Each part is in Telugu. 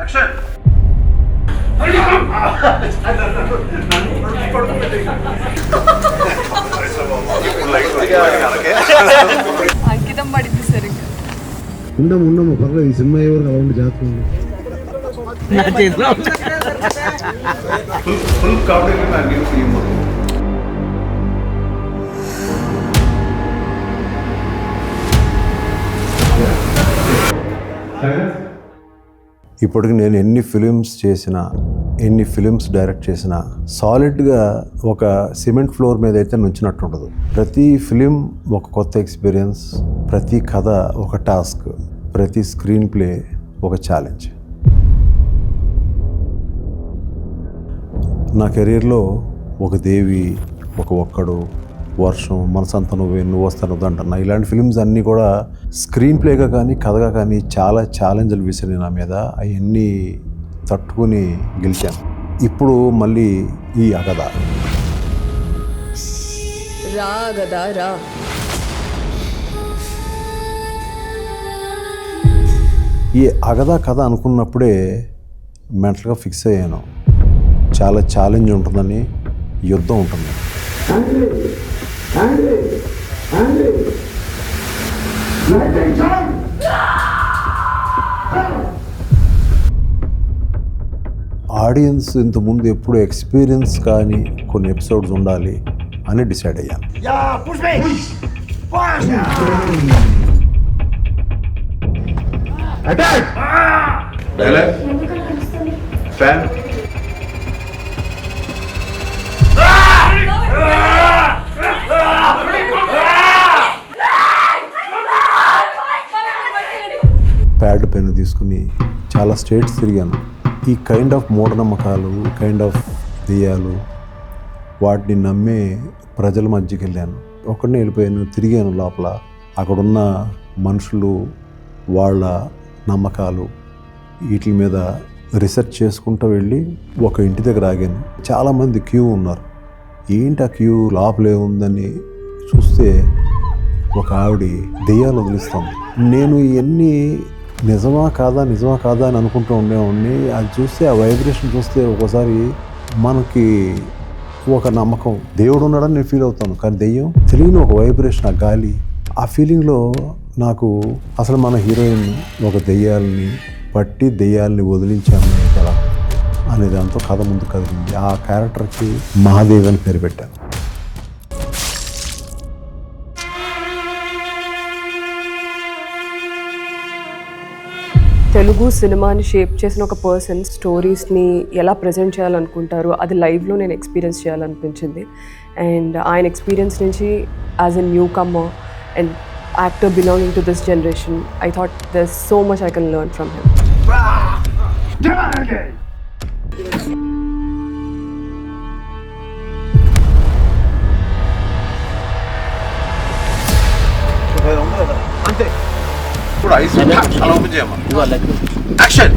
యాక్షన్. అంకితం పడింది సరిగ్గా. ఉండము పర్లేదు. ఈ సినిమా ఎవరు అలా ఉండి జాతర ఫుల్ కామెడీ. ఇప్పటికి నేను ఎన్ని ఫిలిమ్స్ చేసినా, ఎన్ని ఫిలిమ్స్ డైరెక్ట్ చేసినా సాలిడ్గా ఒక సిమెంట్ ఫ్లోర్ మీద అయితే నుంచినట్టు ఉండదు. ప్రతి ఫిలిం ఒక కొత్త ఎక్స్పీరియన్స్, ప్రతి కథ ఒక టాస్క్, ప్రతి స్క్రీన్ ప్లే ఒక ఛాలెంజ్. నా కెరీర్లో ఒక దేవి, ఒక ఒక్కడు, వర్షం, మనసంత నువ్వు వస్తాను అంటున్నా, ఇలాంటి ఫిలిమ్స్ అన్నీ కూడా స్క్రీన్ ప్లేగా కానీ కథగా కానీ చాలా ఛాలెంజ్లు విసిరి నా మీద అవన్నీ తట్టుకుని గెలిచాను. ఇప్పుడు మళ్ళీ ఈ అగద రా ఈ అగద కథ అనుకున్నప్పుడే మెంటల్గా ఫిక్స్ అయ్యాను. చాలా ఛాలెంజ్ ఉంటుందని, యుద్ధం ఉంటుంది. ఆడియన్స్ ఇంతకుముందు ఎప్పుడు ఎక్స్పీరియన్స్ కానీ కొన్ని ఎపిసోడ్స్ ఉండాలి అని డిసైడ్ అయ్యాను. ప్యాడ్ పెన్ను తీసుకుని చాలా స్టేట్స్ తిరిగాను. ఈ కైండ్ ఆఫ్ మూఢనమ్మకాలు, కైండ్ ఆఫ్ దెయ్యాలు, వాటిని నమ్మే ప్రజల మధ్యకి వెళ్ళాను. ఒక్కడినే వెళ్ళిపోయాను, తిరిగాను లోపల. అక్కడున్న మనుషులు, వాళ్ళ నమ్మకాలు, వీటి మీద రీసెర్చ్ చేసుకుంటూ వెళ్ళి ఒక ఇంటి దగ్గర ఆగాను. చాలామంది క్యూ ఉన్నారు. ఏంటి ఆ క్యూ, లోపలే ఉందని చూస్తే ఒక ఆవిడ దెయ్యాలు వదిలిస్తుంది. నేను ఇవన్నీ నిజమా కాదా అని అనుకుంటూ ఉండేవాడిని. అది చూస్తే, ఆ వైబ్రేషన్ చూస్తే ఒకసారి మనకి ఒక నమ్మకం, దేవుడు ఉన్నాడని నేను ఫీల్ అవుతాను. కానీ దెయ్యం తెలియని ఒక వైబ్రేషన్, ఆ గాలి, ఆ ఫీలింగ్లో నాకు అసలు మన హీరోయిన్ ఒక దెయ్యాలని పట్టి దెయ్యాలని వదిలించాము కదా అనే దాంతో కథ ముందు కదిలింది. ఆ క్యారెక్టర్కి మహాదేవ్ అని పేరు పెట్టాను. తెలుగు సినిమాని షేప్ చేసిన ఒక పర్సన్ స్టోరీస్ని ఎలా ప్రజెంట్ చేయాలనుకుంటారో అది లైవ్లో నేను ఎక్స్పీరియన్స్ చేయాలనిపించింది. అండ్ ఆయన ఎక్స్పీరియన్స్ నుంచి as a newcomer and actor belonging to this generation, I thought there's so much I can learn from him. అంతే. ఇప్పుడు ఐస్ అలా ఓపెన్ చేయమ్మా. Action.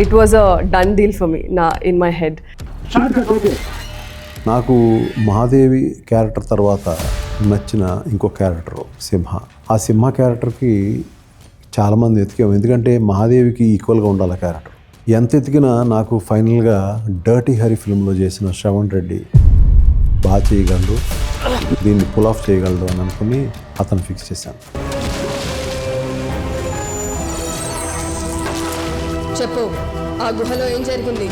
It was a done deal for me in my head. నాకు మహాదేవి క్యారెక్టర్ తర్వాత నచ్చిన ఇంకో క్యారెక్టర్ సింహ. ఆ సింహ క్యారెక్టర్కి చాలామంది ఎతికాము, ఎందుకంటే మహాదేవికి ఈక్వల్గా ఉండాలి క్యారెక్టర్. ఎంత ఎతికినా నాకు ఫైనల్గా డర్టీ హరి ఫిల్మ్లో చేసిన శ్రవణ్ రెడ్డి బాగా చేయగలడు, దీన్ని పుల్ ఆఫ్ చేయగలడు అని అనుకుని అతను ఫిక్స్ చేశాను. చెప్పు, ఆ గుహలో ఏం జరిగింది?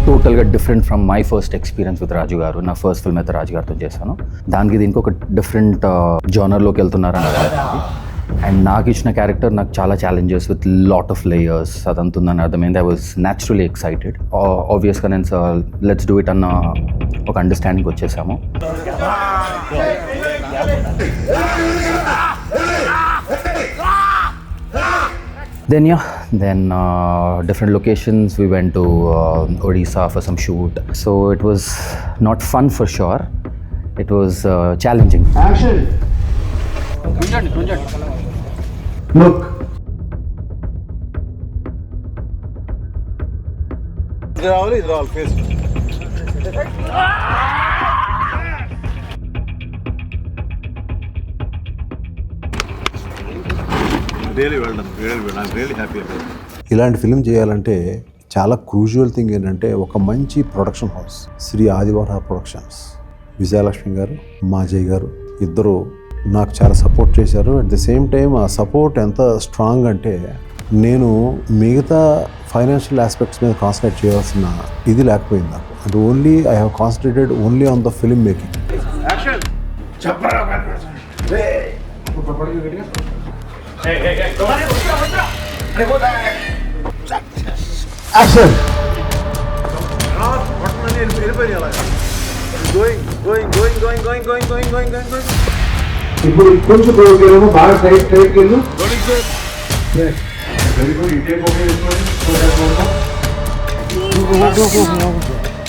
టోటల్గా different from my first experience with Raju garu. నా ఫస్ట్ ఫిల్మ్ అయితే రాజు గారితో చేశాను. దానికి దీనికి ఒక డిఫరెంట్ జానర్లోకి వెళ్తున్నారని అర్థమైంది. అండ్ నాకు ఇచ్చిన క్యారెక్టర్ నాకు చాలా challenges with lot of layers అదంతుందని అర్థమైంది. I was naturally excited. ఆబ్వియస్గా నేను లెట్స్ డూ ఇట్ అన్న ఒక అండర్స్టాండింగ్ వచ్చేసాము. Then different locations. We went to Odisha for some shoot. So it was not fun for sure. It was challenging. Action. Look. They're all face. Really well done, I'm really happy about it. ఇలాంటి ఫిలిం చేయాలంటే చాలా క్రూషియల్ థింగ్ ఏంటంటే ఒక మంచి production house, Shri Adivaraha productions, Vijayalakshmi garu, Majay garu ఇద్దరు నాకు చాలా సపోర్ట్ చేశారు. అట్ ది సేమ్ టైం ఆ సపోర్ట్ ఎంత స్ట్రాంగ్ అంటే నేను మిగతా ఫైనాన్షియల్ ఆస్పెక్ట్స్ మీద కాన్సన్ట్రేట్ చేయాల్సిన ఇది లేకపోయింది నాకు. And only I have concentrated only on the film making. Action చెప్పరా రే యాక్షన్ ఇప్పుడు కొంచెం బాగా స్ట్రైట్ వెళ్ళు.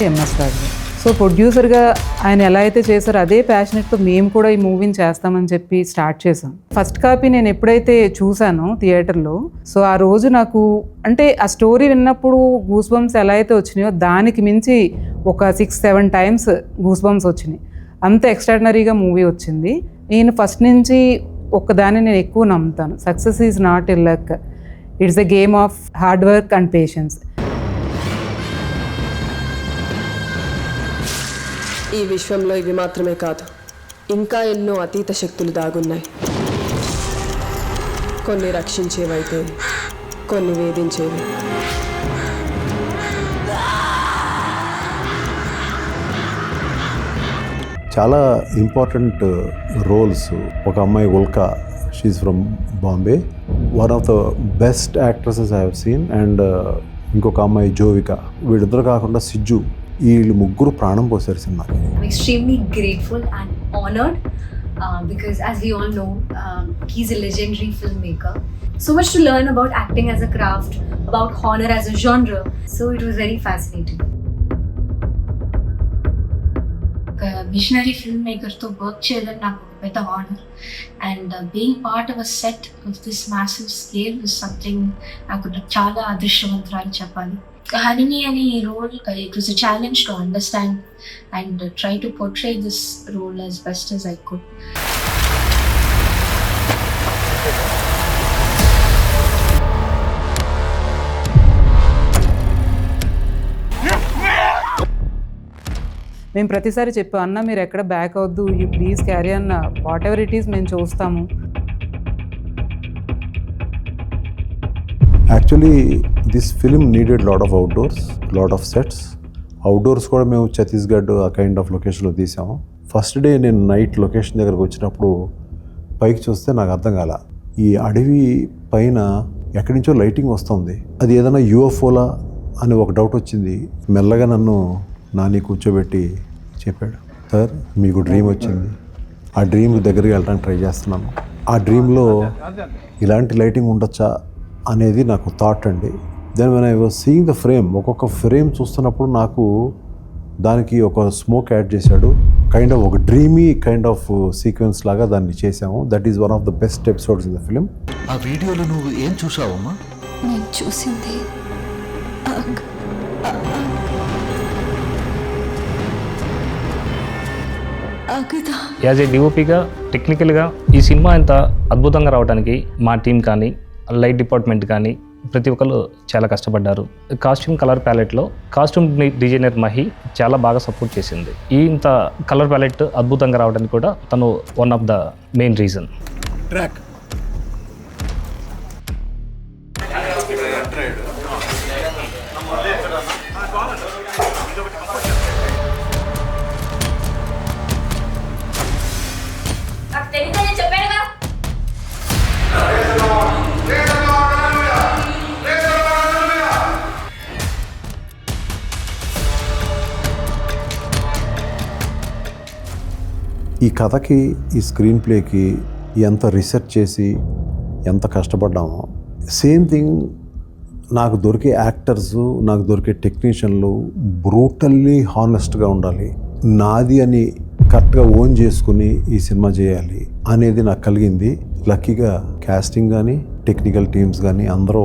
ఎంఎస్ రాజు. సో ప్రొడ్యూసర్గా ఆయన ఎలా అయితే చేశారో అదే ప్యాషనెట్తో మేము కూడా ఈ మూవీని చేస్తామని చెప్పి స్టార్ట్ చేసాం. ఫస్ట్ కాపీ నేను ఎప్పుడైతే చూసానో థియేటర్లో, సో ఆ రోజు నాకు అంటే ఆ స్టోరీ విన్నప్పుడు గూస్ బంప్స్ ఎలా అయితే వచ్చినాయో దానికి మించి ఒక 6-7 టైమ్స్ గూస్ బంప్స్ వచ్చినాయి. అంత ఎక్స్ట్రాడినరీగా మూవీ వచ్చింది. నేను ఫస్ట్ నుంచి ఒక్కదాన్ని నేను ఎక్కువ నమ్ముతాను, success is not a luck, it's a game of hard work and patience. ఈ విశ్వంలో ఇవి మాత్రమే కాదు, ఇంకా ఎన్నో అతీత శక్తులు దాగున్నాయి. కొన్ని రక్షించేవైతే కొన్ని వేధించేవి. చాలా ఇంపార్టెంట్ రోల్స్. ఒక అమ్మాయి Ulka, she from Bombay, one of the best actresses I have seen. And ఇంకొక అమ్మాయి జోవిక, వీళ్ళిద్దరు కాకుండా సిజ్జు, వీళ్ళు ముగ్గురు ప్రాణం పోసారు సినిమాకి. I'm extremely grateful and honored because as we all know, he's a legendary filmmaker. So much to learn about acting as a craft, about horror as a genre. So it was very fascinating. Visionary filmmaker to work cheyadam naku పెద్ద honour, and being part of a set of this massive scale is something నాకు చాలా అదృష్టవంతురాలు చెప్పాలి. Harini ani role, it was a challenge to understand and try to portray this role as best as I could. మేము ప్రతిసారి చెప్పాం, అన్న మీరు ఎక్కడ బ్యాక్ అవద్దు, యూ ప్లీజ్ క్యారీ అన్న, వాట్ ఎవర్ ఇట్ ఈస్ మేము చూస్తాము. Actually this film needed lot of outdoors, lot of sets. Outdoors కూడా మేము ఛత్తీస్గఢ్ ఆ కైండ్ ఆఫ్ లొకేషన్లో తీసాము. ఫస్ట్ డే నేను నైట్ లొకేషన్ దగ్గరకు వచ్చినప్పుడు పైకి చూస్తే నాకు అర్థం కాల, ఈ అడవి పైన ఎక్కడి నుంచో లైటింగ్ వస్తుంది, అది ఏదైనా యూఎఫ్ఓలా అని ఒక డౌట్ వచ్చింది. మెల్లగా నన్ను నాని కూర్చోబెట్టి చెప్పాడు, సార్ మీకు డ్రీమ్ వచ్చింది, ఆ డ్రీమ్ దగ్గరికి వెళ్ళడానికి ట్రై చేస్తున్నాను, ఆ డ్రీమ్లో ఇలాంటి లైటింగ్ ఉండొచ్చా అనేది నాకు థాట్ అండి. Then when I was seeing the frame, ఒక్కొక్క ఫ్రేమ్ చూస్తున్నప్పుడు నాకు దానికి ఒక స్మోక్ యాడ్ చేశాడు, కైండ్ ఆఫ్ ఒక డ్రీమీ కైండ్ ఆఫ్ సీక్వెన్స్ లాగా దాన్ని చేసాము. That is one of the best episodes in the film. ఆ వీడియోలో నువ్వు ఏం చూసావమ్మా? నేను చూసింది యాజ్ ఏ డిఓపిగా టెక్నికల్గా ఈ సినిమా ఇంత అద్భుతంగా రావడానికి మా టీం కానీ లైట్ డిపార్ట్మెంట్ కానీ ప్రతి ఒక్కరు చాలా కష్టపడ్డారు. కాస్ట్యూమ్ కలర్ ప్యాలెట్లో కాస్ట్యూమ్ డిజైనర్ మహి చాలా బాగా సపోర్ట్ చేసింది. ఈ ఇంత కలర్ ప్యాలెట్ అద్భుతంగా రావడానికి కూడా తను one of the main reason. Track ఈ కథకి, ఈ స్క్రీన్ ప్లేకి ఎంత రీసెర్చ్ చేసి ఎంత కష్టపడ్డామో, సేమ్ థింగ్ నాకు దొరికే యాక్టర్స్, నాకు దొరికే టెక్నీషియన్లు బ్రూటల్లీ హానెస్ట్గా ఉండాలి, నాది అని కరెక్ట్గా ఓన్ చేసుకుని ఈ సినిమా చేయాలి అనేది నాకు కలిగింది. లక్కీగా క్యాస్టింగ్ కానీ టెక్నికల్ టీమ్స్ కానీ అందరూ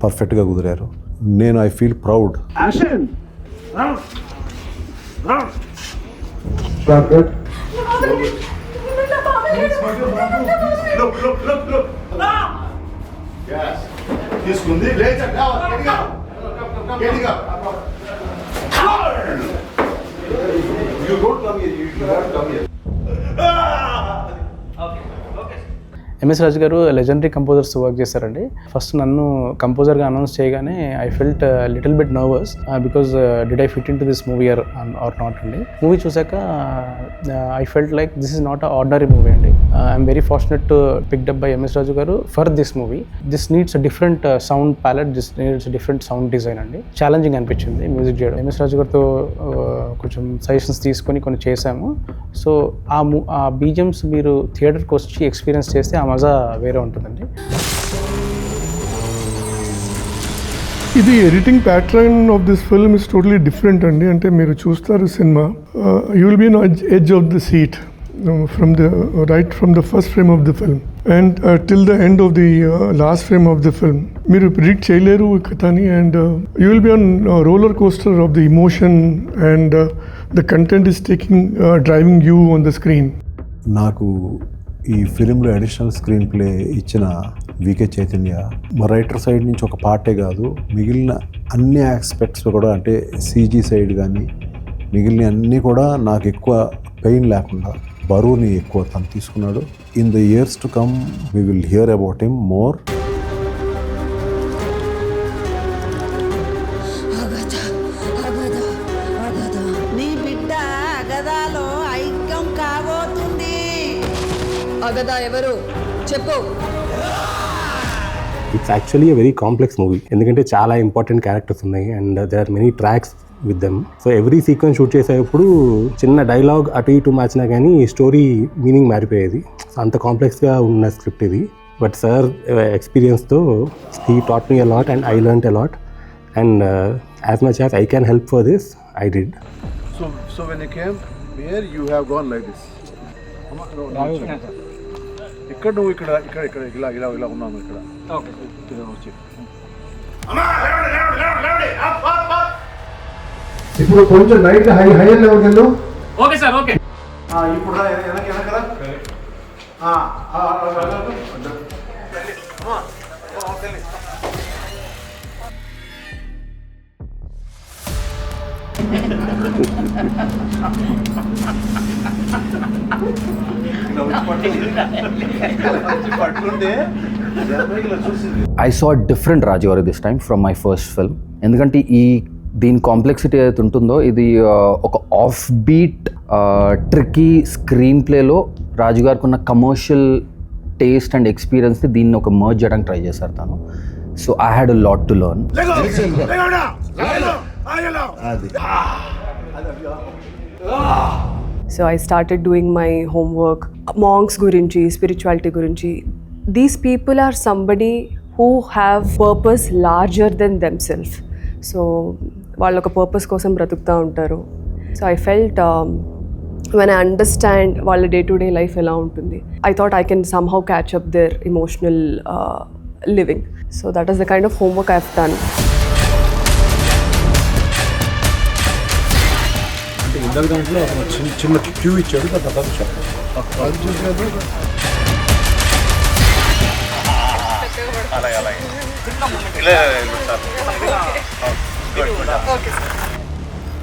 పర్ఫెక్ట్గా కుదిరారు. నేను ఐ ఫీల్ ప్రౌడ్. తీసుకుంది MS Raju garu legendary composers work చేశారండి. ఫస్ట్ నన్ను కంపోజర్గా అనౌన్స్ చేయగానే I felt little bit nervous because did I fit in to this movie or not అండి. మూవీ చూసాక I felt like this is not a ordinary movie అండి. I'm very fortunate to picked up by MS Raju garu for this movie. This needs a different sound palette, this needs different sound design అండి. ఛాలెంజింగ్ అనిపించింది మ్యూజిక్ చేయడం. ఎంఎస్ రాజు గారితో కొంచెం సజెషన్స్ తీసుకొని కొన్ని చేశాము. సో ఆ బీజిఎమ్స్ మీరు థియేటర్కి వచ్చి ఎక్స్పీరియన్స్ చేస్తే ఆ మజా వేరే ఉంటుందండి. ఇది editing pattern of this film is totally different అండి. అంటే మీరు చూస్తారు సినిమా, you will be on edge of the seat from the first frame of the film and till the end of the last frame of the film. మీరు ప్రిడిక్ట్ చేయలేరు ఈ కథని and you will be on roller coaster of the emotion and the content is driving you on the screen. నాకు ఈ ఫిలింలో అడిషనల్ స్క్రీన్ ప్లే ఇచ్చిన వికే చైతన్య మా రైటర్ సైడ్ నుంచి ఒక పార్టే కాదు, మిగిలిన అన్ని ఆస్పెక్ట్స్లో కూడా, అంటే సీజీ సైడ్ కానీ మిగిలిన అన్నీ కూడా నాకు ఎక్కువ పెయిన్ లేకుండా బరువుని ఎక్కువ తను తీసుకున్నాడు. In the years to come we will hear about him more. అగదా ఎవరు చెప్పు. It's actually a very complex movie. ఎందుకంటే చాలా ఇంపార్టెంట్ క్యారెక్టర్స్ ఉన్నాయి and there are many tracks with them. So every sequence shoot చేసేటప్పుడు చిన్న డైలాగ్ అటు ఇటు మార్చినా కానీ స్టోరీ మీనింగ్ మారిపోయేది. అంత కాంప్లెక్స్గా ఉన్న స్క్రిప్ట్ ఇది. బట్ సార్ ఎక్స్పీరియన్స్తో he taught me a lot and I learned a lot and as much as I can help for this I did. So when you came here, you have gone like this. ఇక్కడ నువ్వు ఇక్కడ ఇక్కడ ఇక్కడ ఇలా ఇలా ఇలా ఉన్నాము ఇక్కడ. ఇప్పుడు కొంచెం లైట్ హైయర్ లెవెల్కి వెళ్ళు. Okay sir, okay. ఇప్పుడు వెనకరా. ఐ సా డిఫరెంట్ రాజు గారు this time from my first film. ఎందుకంటే దీని కాంప్లెక్సిటీ ఏదైతే ఉంటుందో ఇది ఒక ఆఫ్ బీట్ ట్రిక్కీ స్క్రీన్ ప్లేలో రాజు గారికి ఉన్న కమర్షియల్ టేస్ట్ అండ్ ఎక్స్పీరియన్స్ని దీన్ని ఒక మర్జ్ చేయడానికి ట్రై చేశారు తను. So I had a lot to learn. So I started doing my homework. Monks gurinchi, spirituality gurinchi. These people are somebody who have purpose larger than themselves. So వాళ్ళు ఒక పర్పస్ కోసం బ్రతుకుతూ ఉంటారు. So I felt when I understand వాళ్ళ డే టు డే లైఫ్ ఎలా ఉంటుంది, I thought I can somehow catch up their emotional living. So that is the kind of homework I've done. ఇందాక దాంట్లో చిన్న క్యూ ఇచ్చాడు, తర్వాత చూసాడు.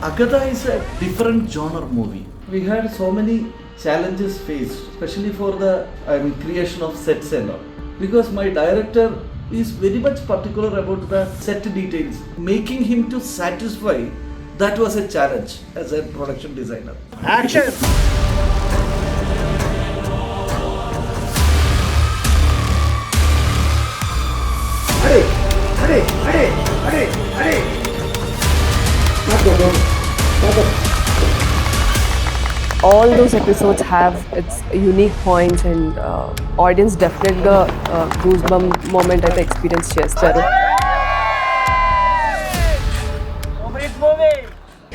Agatha is a different genre movie. We had so many challenges faced, especially for the creation of sets and all. Because my director is very much particular about the set details. Making him to satisfy, that was a challenge as a production designer. Action! All those episodes have its unique points and audience definitely goosebump moment అయితే experience చేస్తారు.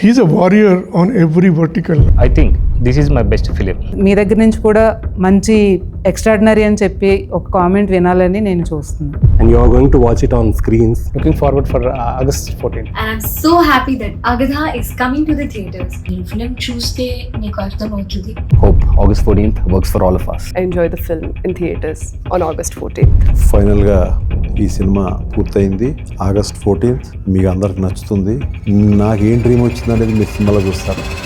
He's a warrior on every vertical. I think this is my best film. మీ దగ్గర నుంచి కూడా మంచి ఎక్స్ట్రాడినరీ అని చెప్పి ఒక కామెంట్ వినాలని నేను చూస్తున్నాను. And you are going to watch it on screens. Looking forward for August 14th. And I'm so happy that Agatha is coming to the theatres. ఈ ఫిల్మ్ చూస్తే మీకు అర్థమవుతుంది. Hope August 14th works for all of us. Enjoy the film in theaters on August 14th. ఫైనల్గా ఈ సినిమా పూర్తయింది. August 14th మీకు అందరికి నచ్చుతుంది. నాకేం డ్రీమ్ వచ్చిందనేది మీరు సినిమాలో చూస్తారు.